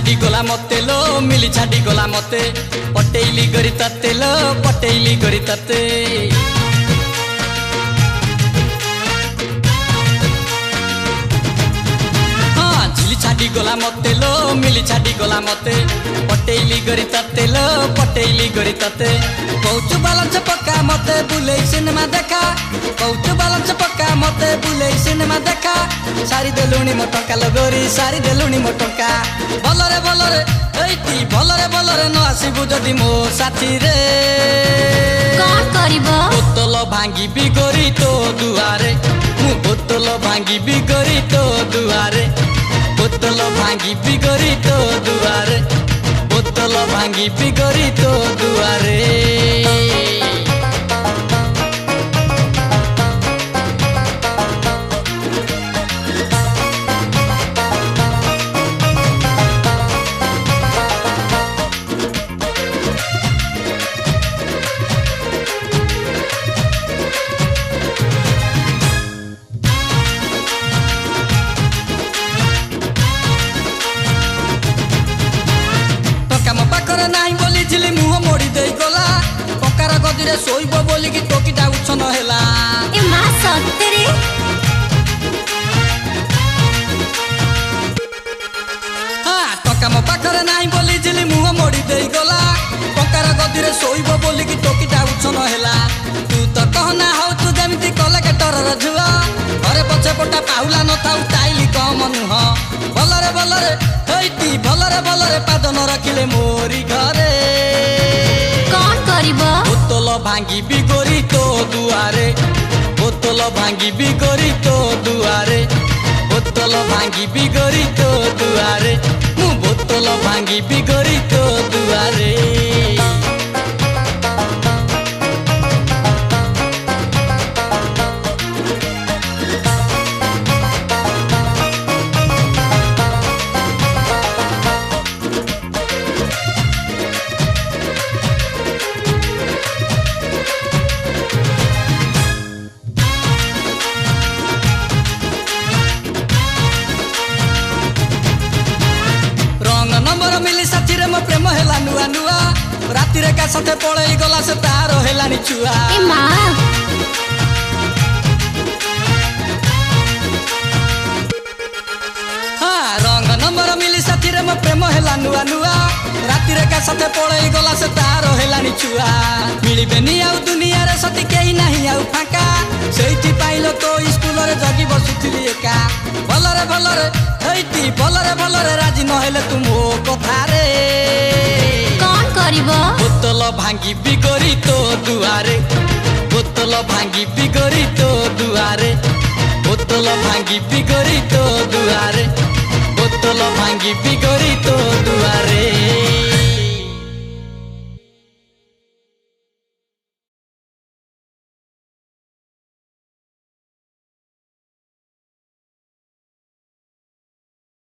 छाड़ी गला मते लो मिली छाड़ी गला मते पटेइली गरी तते लो पटेइली गरी तते छाड़ी गला मते लो मिली छाड़ी गला मते पटेइली गरी तते लो पटेइली गरी तते कौचु बालंच पक्का मते बुले सिनेमा देखा कौचु बालंच पक्का मते बुले सिनेमा देखा सारी देलुनी मो टंका लगोरी सारी देलुनी मो टंका भलरे एइटी भलरे न आसीबु जदी मो साथी रे कोन करिवो बोतल भांगी बिगोरी तो दुआरे मु बोतल भांगी बिगोरी तो दुआरे बोतल भांगी बिगोरी तो दुआरे बोतल भांगी बिगोरी तो दुआरे नाई बोली झिली मुह मोड़ी दे गला टंकार गदिरे सोइब बोली कि टोकीटा उछन हैला ए मा सत्तरे हां टंका मो पाखरे नाई बोली झिली मुह मोड़ी दे गला टंकार गदिरे सोइब बोली कि टोकीटा उछन हैला तू तो कहना हो तू जेमिति कलेक्टर र झुआ घरे पछे पटा पाहुला न थाउ टाइली कम नुह भलरे हेइटी भलरे पाद न रखिले मोरी घरे कोन करिवो बोतल भांगी बिगोरी तो दुआरे बोतल भांगी बिगोरी तो दुआरे बोतल भांगी बिगोरी तो दुआरे मु बोतल भांगी बिगोरी तो दुआरे मिली साथी रे मो प्रेम हेला नुआ नुआ राती रे का साथे पळेई गला से तार हेलानी छुआ ए मा हां रंग नंबर मिली साथी रे मो प्रेम हेला नुआ नुआ राती रे का साथे पळेई गला से तार हेलानी छुआ मिलिबेनी आउ दुनिया रे सती केही नाही आउ फाका सेठी पाइलो तो स्कूल रे जगी बसुथिली एका भलरे हेइटी भलरे राजी न हेले तुम ओ कथा रे कोन करिवो बोतल भांगी बिगोरी तो दुआरे बोतल भांगी बिगोरी तो दुआरे बोतल भांगी बिगोरी तो दुआरे बोतल भांगी बिगोरी तो दुआरे।